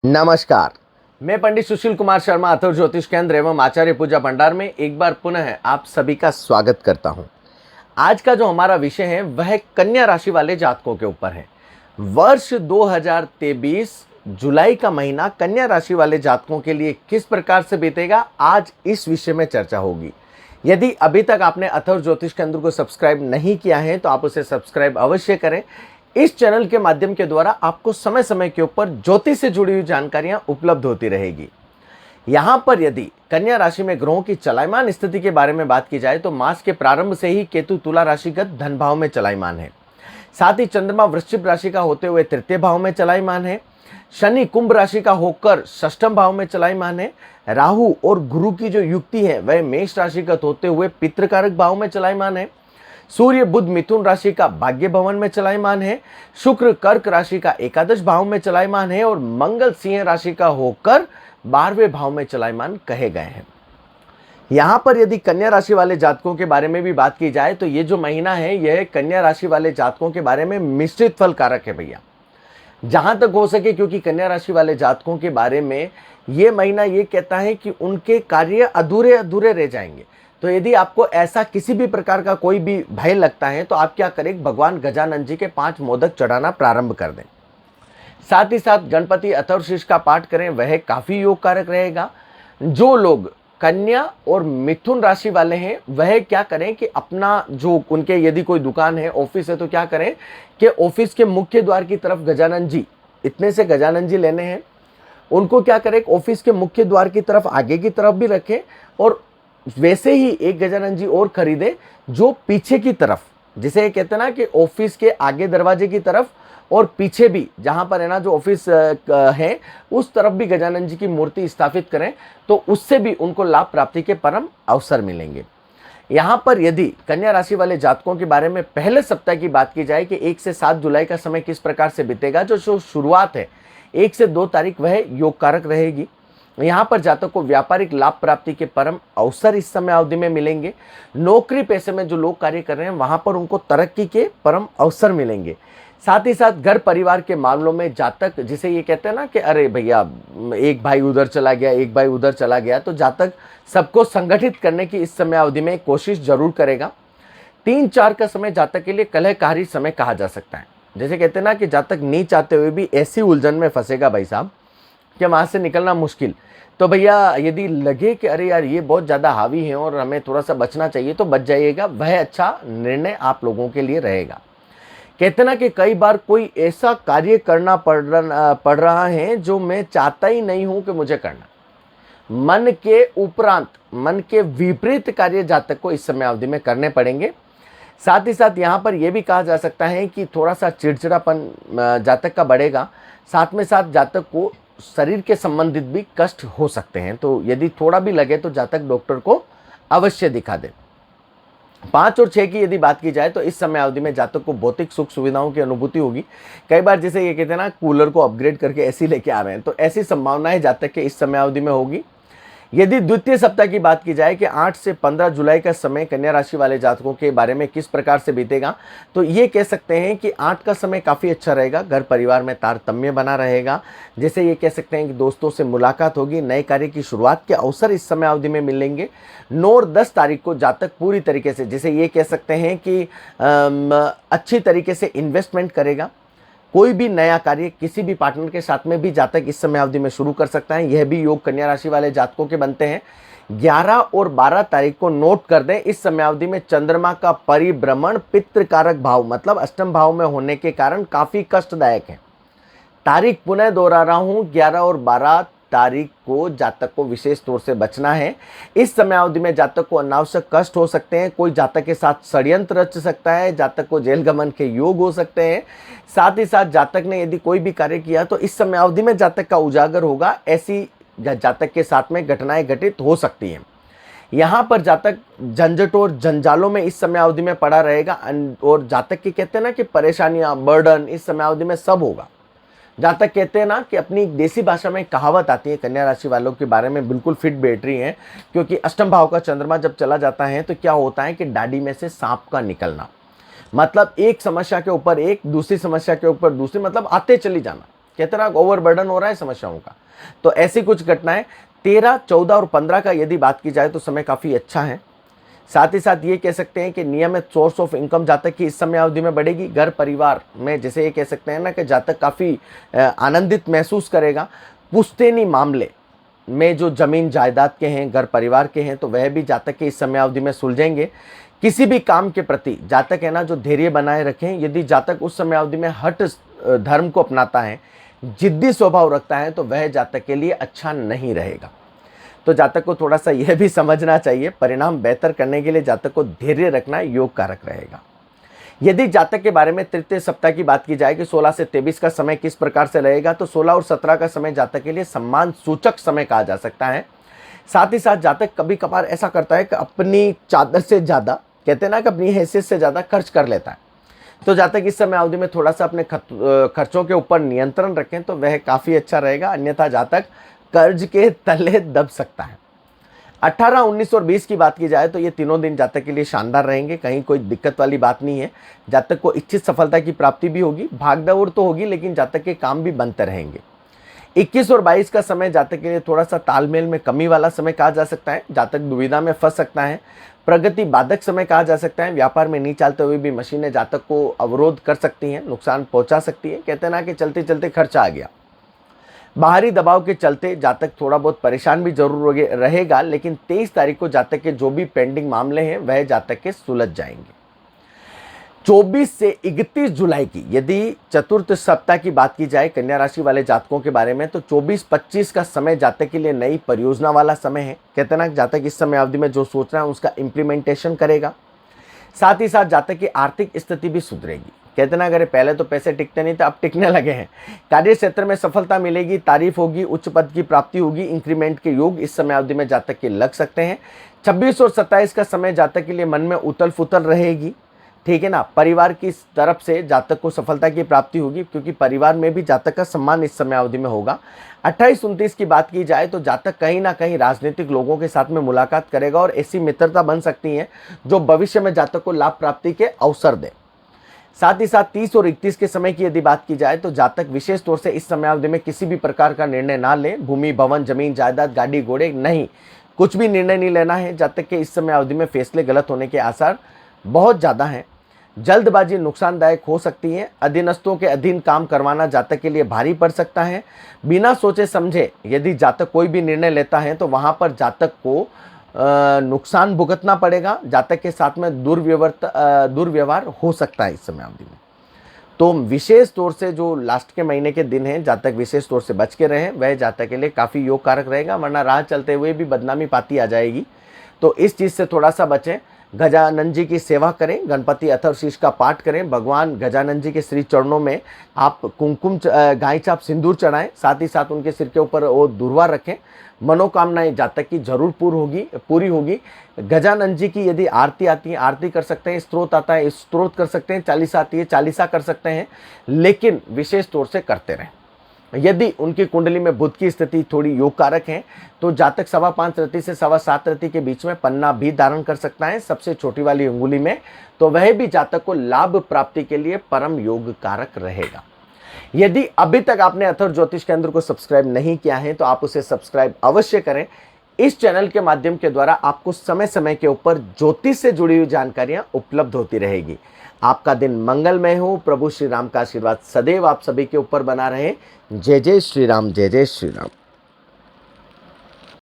नमस्कार। मैं पंडित सुशील कुमार शर्मा अथर्व ज्योतिष केंद्र एवं आचार्य पूजा भंडार में एक बार पुनः आप सभी का स्वागत करता हूं। आज का जो हमारा विषय है वह कन्या राशि वाले जातकों के ऊपर है। वर्ष 2023 जुलाई का महीना कन्या राशि वाले जातकों के लिए किस प्रकार से बीतेगा, आज इस विषय में चर्चा होगी। यदि अभी तक आपने अथर्व ज्योतिष केंद्र को सब्सक्राइब नहीं किया है तो आप उसे सब्सक्राइब अवश्य करें। इस चैनल के माध्यम के द्वारा आपको समय समय के ऊपर ज्योतिष से जुड़ी हुई जानकारियां उपलब्ध होती रहेगी। यहां पर यदि कन्या राशि में ग्रहों की चलायमान स्थिति के बारे में बात की जाए तो मास के प्रारंभ से ही केतु तुला राशिगत धन भाव में चलायमान है। साथ ही चंद्रमा वृश्चिक राशि का होते हुए तृतीय भाव में चलायमान है। शनि कुंभ राशि का होकर षष्ठम भाव में चलायमान है। राहु और गुरु की जो युक्ति है वह मेष राशिगत होते हुए पितृकारक भाव में चलायमान है। सूर्य बुध मिथुन राशि का भाग्य भवन में चलायमान है। शुक्र कर्क राशि का एकादश भाव में चलायमान है और मंगल सिंह राशि का होकर 12वें भाव में चलायमान कहे गए हैं। यहां पर यदि कन्या राशि वाले जातकों के बारे में भी बात की जाए तो ये जो महीना है यह कन्या राशि वाले जातकों के बारे में मिश्रित फल कारक है भैया, जहां तक हो सके, क्योंकि कन्या राशि वाले जातकों के बारे में ये महीना ये कहता है कि उनके कार्य अधूरे अधूरे रह जाएंगे। तो यदि आपको ऐसा किसी भी प्रकार का कोई भी भय लगता है तो आप क्या करें, भगवान गजानन जी के 5 मोदक चढ़ाना प्रारंभ कर दें। साथ ही साथ गणपति अथर्वशीर्ष का पाठ करें, वह काफी योग कारक रहेगा। जो लोग कन्या और मिथुन राशि वाले हैं वह क्या करें कि अपना जो उनके यदि कोई दुकान है, ऑफिस है, तो क्या करें कि ऑफिस के मुख्य द्वार की तरफ गजानन जी, इतने से गजानन जी लेने हैं, उनको क्या करें ऑफिस के मुख्य द्वार की तरफ आगे की तरफ भी रखें और वैसे ही एक गजानन जी और खरीदे जो पीछे की तरफ, जिसे कहते हैं ना कि ऑफिस के आगे दरवाजे की तरफ और पीछे भी जहां पर है ना जो ऑफिस है उस तरफ भी गजानन जी की मूर्ति स्थापित करें, तो उससे भी उनको लाभ प्राप्ति के परम अवसर मिलेंगे। यहां पर यदि कन्या राशि वाले जातकों के बारे में पहले सप्ताह की बात की जाए कि 1 से 7 जुलाई का समय किस प्रकार से बीतेगा, जो शुरुआत है 1 से 2 तारीख वह योग कारक रहेगी। यहाँ पर जातक को व्यापारिक लाभ प्राप्ति के परम अवसर इस समय अवधि में मिलेंगे। नौकरी पेशे में जो लोग कार्य कर रहे हैं वहां पर उनको तरक्की के परम अवसर मिलेंगे। साथ ही साथ घर परिवार के मामलों में जातक, जिसे ये कहते हैं ना कि अरे भैया एक भाई उधर चला गया, एक भाई उधर चला गया, तो जातक सबको संगठित करने की इस समय अवधि में कोशिश जरूर करेगा। 3-4 का समय जातक के लिए कलहकारी समय कहा जा सकता है। जैसे कहते हैं ना कि जातक नहीं चाहते हुए भी ऐसी उलझन में फंसेगा भाई साहब कि वहां से निकलना मुश्किल। तो भैया यदि लगे कि अरे यार ये बहुत ज़्यादा हावी है और हमें थोड़ा सा बचना चाहिए तो बच जाइएगा, वह अच्छा निर्णय आप लोगों के लिए रहेगा। कहते ना कि कई बार कोई ऐसा कार्य करना पड़ रहा है जो मैं चाहता ही नहीं हूं कि मुझे करना, मन के उपरांत मन के विपरीत कार्य जातक को इस समय अवधि में करने पड़ेंगे। साथ ही साथ यहाँ पर यह भी कहा जा सकता है कि थोड़ा सा चिड़चिड़ापन जातक का बढ़ेगा। साथ में साथ जातक को शरीर के संबंधित भी कष्ट हो सकते हैं, तो यदि थोड़ा भी लगे तो जातक डॉक्टर को अवश्य दिखा दे। 5 और 6 की यदि बात की जाए तो इस समय अवधि में जातक को भौतिक सुख सुविधाओं की अनुभूति होगी। कई बार जैसे ये कहते हैं ना कूलर को अपग्रेड करके एसी लेके आ रहे हैं, तो ऐसी संभावनाएं जातक के इस समय अवधि में होगी। यदि द्वितीय सप्ताह की बात की जाए कि 8 से 15 जुलाई का समय कन्या राशि वाले जातकों के बारे में किस प्रकार से बीतेगा, तो ये कह सकते हैं कि 8 का समय काफ़ी अच्छा रहेगा। घर परिवार में तारतम्य बना रहेगा। जैसे ये कह सकते हैं कि दोस्तों से मुलाकात होगी, नए कार्य की शुरुआत के अवसर इस समय अवधि में मिलेंगे। 9 और 10 तारीख को जातक पूरी तरीके से, जैसे ये कह सकते हैं कि अच्छी तरीके से इन्वेस्टमेंट करेगा। कोई भी नया कार्य किसी भी पार्टनर के साथ में भी जातक इस समय अवधि में शुरू कर सकता है। यह भी योग कन्या राशि वाले जातकों के बनते हैं। 11 और 12 तारीख को नोट कर दें, इस समय अवधि में चंद्रमा का परिभ्रमण पितृकारक भाव मतलब अष्टम भाव में होने के कारण काफी कष्टदायक है। तारीख पुनः दोहरा रहा हूं, 11 और 12 तारीख को जातक को विशेष तौर से बचना है। इस समय अवधि में जातक को अनावश्यक कष्ट हो सकते हैं। कोई जातक के साथ षड्यंत्र रच सकता है, जातक को जेल गमन के योग हो सकते हैं। साथ ही साथ जातक ने यदि कोई भी कार्य किया तो इस समय अवधि में जातक का उजागर होगा। ऐसी जातक के साथ में घटनाएं घटित हो सकती हैं। यहाँ पर जातक झंझट और जंजालों में इस समय अवधि में पड़ा रहेगा और जातक की कहते हैं ना कि परेशानियां, बर्डन इस समय अवधि में सब होगा। जातक कहते हैं ना कि अपनी देसी भाषा में कहावत आती है कन्या राशि वालों के बारे में, बिल्कुल फिट बैठ रही है, क्योंकि अष्टम भाव का चंद्रमा जब चला जाता है तो क्या होता है कि डाडी में से सांप का निकलना, मतलब एक समस्या के ऊपर एक, दूसरी समस्या के ऊपर दूसरी, मतलब आते चली जाना। कहते ना ओवरबर्डन हो रहा है समस्याओं का। तो ऐसी कुछ घटनाएं 13, 14 और 15 का यदि बात की जाए तो समय काफ़ी अच्छा है। साथ ही साथ ये कह सकते हैं कि नियमित सोर्स ऑफ इनकम जातक की इस समय अवधि में बढ़ेगी। घर परिवार में जैसे ये कह सकते हैं ना कि जातक काफ़ी आनंदित महसूस करेगा। पुश्तैनी मामले में जो जमीन जायदाद के हैं, घर परिवार के हैं, तो वह भी जातक के इस समय अवधि में सुलझेंगे। किसी भी काम के प्रति जातक है ना जो धैर्य बनाए रखें। यदि जातक उस समय अवधि में हठ धर्म को अपनाता है, जिद्दी स्वभाव रखता है, तो वह जातक के लिए अच्छा नहीं रहेगा। तो जातक को थोड़ा सा यह भी समझना चाहिए, परिणाम बेहतर करने के लिए जातक को धैर्य रखना योग कारक रहेगा। यदि जातक के बारे में तृतीय सप्ताह की बात की जाए कि 16 से 23 का समय किस प्रकार से रहेगा, तो 16 और 17 का समय जातक के लिए सम्मान सूचक समय कहा जा सकता है। साथ ही साथ जातक कभी कभार ऐसा करता है कि अपनी चादर से ज़्यादा, कहते हैं ना कि अपनी हैसियत से ज़्यादा खर्च कर लेता है। तो जातक इस समय अवधि में थोड़ा सा अपने खर्चों के ऊपर नियंत्रण रखें तो वह काफ़ी अच्छा रहेगा, अन्यथा जातक कर्ज के तले दब सकता है। 18, 19 और 20 की बात की जाए तो ये तीनों दिन जातक के लिए शानदार रहेंगे। कहीं कोई दिक्कत वाली बात नहीं है। जातक को इच्छित सफलता की प्राप्ति भी होगी, भागदौड़ तो होगी, लेकिन जातक के काम भी बनते रहेंगे। 21 और 22 का समय जातक के लिए थोड़ा सा तालमेल में कमी वाला समय कहा जा सकता है। जातक दुविधा में फंस सकता है। प्रगति बाधक समय कहा जा सकता है। व्यापार में नहीं चलते हुए भी मशीनें जातक को अवरोध कर सकती हैं, नुकसान पहुंचा सकती है। कहते हैं ना कि चलते चलते खर्चा आ गया। बाहरी दबाव के चलते जातक थोड़ा बहुत परेशान भी जरूर रहेगा, लेकिन 23 तारीख को जातक के जो भी पेंडिंग मामले हैं वह जातक के सुलझ जाएंगे। 24 से 31 जुलाई की यदि चतुर्थ सप्ताह की बात की जाए कन्या राशि वाले जातकों के बारे में, तो 24-25 का समय जातक के लिए नई परियोजना वाला समय है। कहते हैं ना जातक इस समय अवधि में जो सोच रहा है उसका इम्प्लीमेंटेशन करेगा। साथ ही साथ जातक की आर्थिक स्थिति भी सुधरेगी। कहते ना अगर पहले तो पैसे टिकते नहीं थे, अब टिकने लगे हैं। कार्य क्षेत्र में सफलता मिलेगी, तारीफ होगी, उच्च पद की प्राप्ति होगी। इंक्रीमेंट के योग इस समय अवधि में जातक के लग सकते हैं। 26 और 27 का समय जातक के लिए मन में उथल फुथल रहेगी, ठीक है ना। परिवार की तरफ से जातक को सफलता की प्राप्ति होगी, क्योंकि परिवार में भी जातक का सम्मान इस समय अवधि में होगा। 28-29 की बात की जाए तो जातक कहीं ना कहीं राजनीतिक लोगों के साथ में मुलाकात करेगा और ऐसी मित्रता बन सकती है जो भविष्य में जातक को लाभ प्राप्ति के अवसर दे। साथ ही साथ 30 और 31 के समय की यदि बात की जाए तो जातक विशेष तौर से इस समय अवधि में किसी भी प्रकार का निर्णय ना ले। भूमि, भवन, जमीन जायदाद, गाड़ी घोड़े, नहीं, कुछ भी निर्णय नहीं लेना है। जातक के इस समय अवधि में फैसले गलत होने के आसार बहुत ज़्यादा हैं। जल्दबाजी नुकसानदायक हो सकती है। अधीनस्थों के अधीन काम करवाना जातक के लिए भारी पड़ सकता है। बिना सोचे समझे यदि जातक कोई भी निर्णय लेता है तो वहाँ पर जातक को नुकसान भुगतना पड़ेगा। जातक के साथ में दुर्व्यवहार हो सकता है इस समय अवधि में। तो विशेष तौर से जो लास्ट के महीने के दिन हैं जातक विशेष तौर से बच के रहें, वह जातक के लिए काफ़ी योग कारक रहेगा, वरना राह चलते हुए भी बदनामी पाती आ जाएगी। तो इस चीज़ से थोड़ा सा बचें। गजानन जी की सेवा करें, गणपति अथर्वशीष का पाठ करें, भगवान गजानन जी के श्री चरणों में आप कुमकुम गाय चाप सिंदूर चढ़ाएं। साथ ही साथ उनके सिर के ऊपर वो दुर्वा रखें। मनोकामनाएं जातक की जरूर पूरी होगी। गजानन जी की यदि आरती आती है, आरती कर सकते हैं। स्तोत्र आता है, स्तोत्र कर सकते हैं। चालीसा आती है, चालीसा कर सकते हैं, लेकिन विशेष तौर से करते रहें। यदि उनकी कुंडली में बुध की स्थिति थोड़ी योग कारक है तो जातक 5.25 रति से 7.25 रति के बीच में पन्ना भी धारण कर सकता है, सबसे छोटी वाली अंगुली में। तो वह भी जातक को लाभ प्राप्ति के लिए परम योग कारक रहेगा। यदि अभी तक आपने अथर्व ज्योतिष केंद्र को सब्सक्राइब नहीं किया है तो आप उसे सब्सक्राइब अवश्य करें। इस चैनल के माध्यम के द्वारा आपको समय समय के ऊपर ज्योतिष से जुड़ी हुई जानकारियां उपलब्ध होती रहेगी। आपका दिन मंगलमय हो। प्रभु श्री राम का आशीर्वाद सदैव आप सभी के ऊपर बना रहे। जय जय श्री राम, जय जय श्री राम।